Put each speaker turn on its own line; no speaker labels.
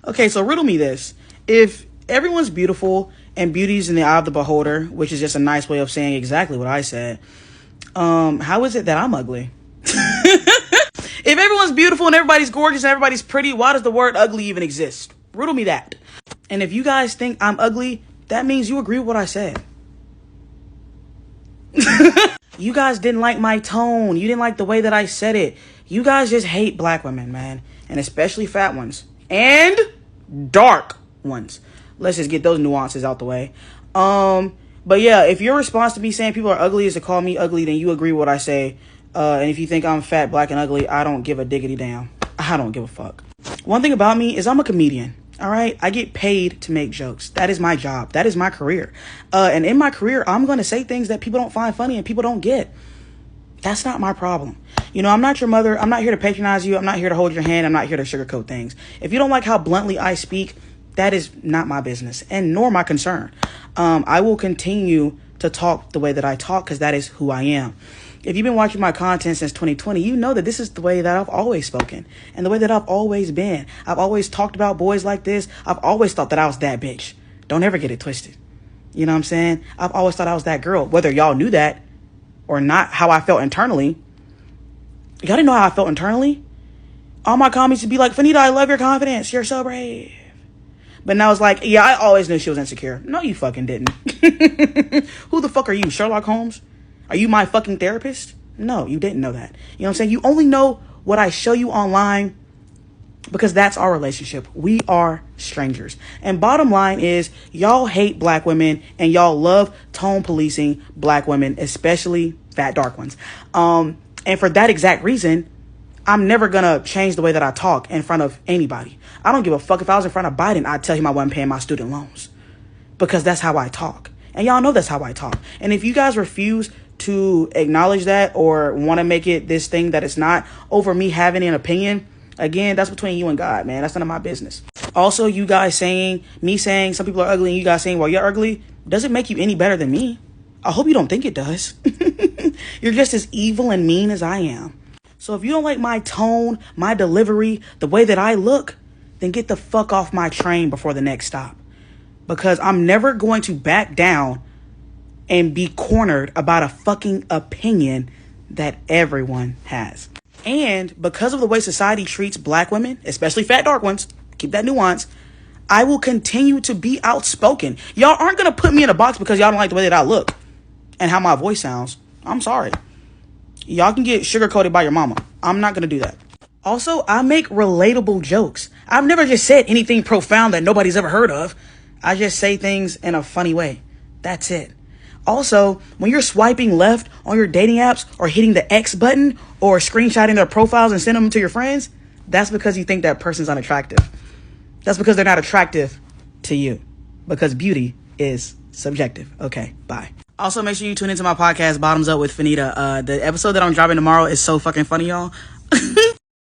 Okay, so riddle me this. If everyone's beautiful and beauty's in the eye of the beholder, which is just a nice way of saying exactly what I said, how is it that I'm ugly? If everyone's beautiful and everybody's gorgeous and everybody's pretty, why does the word ugly even exist? Riddle me that. And if you guys think I'm ugly, that means you agree with what I said. You guys didn't like my tone. You didn't like the way that I said it. You guys just hate black women, man. And especially fat ones. And dark ones. Let's just get those nuances out the way. But yeah, if your response to me saying people are ugly is to call me ugly, then you agree with what I say. And if you think I'm fat, black, and ugly, I don't give a diggity damn. I don't give a fuck. One thing about me is I'm a comedian. All right. I get paid to make jokes. That is my job. That is my career. And in my career, I'm going to say things that people don't find funny and people don't get. That's not my problem. You know, I'm not your mother. I'm not here to patronize you. I'm not here to hold your hand. I'm not here to sugarcoat things. If you don't like how bluntly I speak, that is not my business and nor my concern. I will continue to talk the way that I talk because that is who I am. If you've been watching my content since 2020, you know that this is the way that I've always spoken and the way that I've always been. I've always talked about boys like this. I've always thought that I was that bitch. Don't ever get it twisted. You know what I'm saying? I've always thought I was that girl, whether y'all knew that or not, how I felt internally. Y'all didn't know how I felt internally? All my comments would be like, Fanita, I love your confidence. You're so brave. But now it's like, yeah, I always knew she was insecure. No, you fucking didn't. Who the fuck are you, Sherlock Holmes? Are you my fucking therapist? No, you didn't know that. You know what I'm saying? You only know what I show you online because that's our relationship. We are strangers. And bottom line is y'all hate black women and y'all love tone policing black women, especially fat, dark ones. And for that exact reason, I'm never going to change the way that I talk in front of anybody. I don't give a fuck if I was in front of Biden, I'd tell him I wasn't paying my student loans because that's how I talk. And y'all know that's how I talk. And if you guys refuse to acknowledge that or want to make it this thing that it's not over me having an opinion, again, that's between you and God, man. That's none of my business. Also, you guys saying some people are ugly and you guys saying, well, you're ugly, doesn't make you any better than me. I hope you don't think it does. You're just as evil and mean as I am. So if you don't like my tone, my delivery, the way that I look, then get the fuck off my train before the next stop. Because I'm never going to back down and be cornered about a fucking opinion that everyone has. And because of the way society treats black women, especially fat, dark ones, keep that nuance, I will continue to be outspoken. Y'all aren't going to put me in a box because y'all don't like the way that I look and how my voice sounds. I'm sorry. Y'all can get sugar-coated by your mama. I'm not going to do that. Also, I make relatable jokes. I've never just said anything profound that nobody's ever heard of. I just say things in a funny way. That's it. Also, when you're swiping left on your dating apps or hitting the X button or screenshotting their profiles and sending them to your friends, that's because you think that person's unattractive. That's because they're not attractive to you. Because beauty is subjective. Okay, bye. Also, make sure you tune into my podcast, Bottoms Up with Fanita. The episode that I'm dropping tomorrow is so fucking funny, y'all.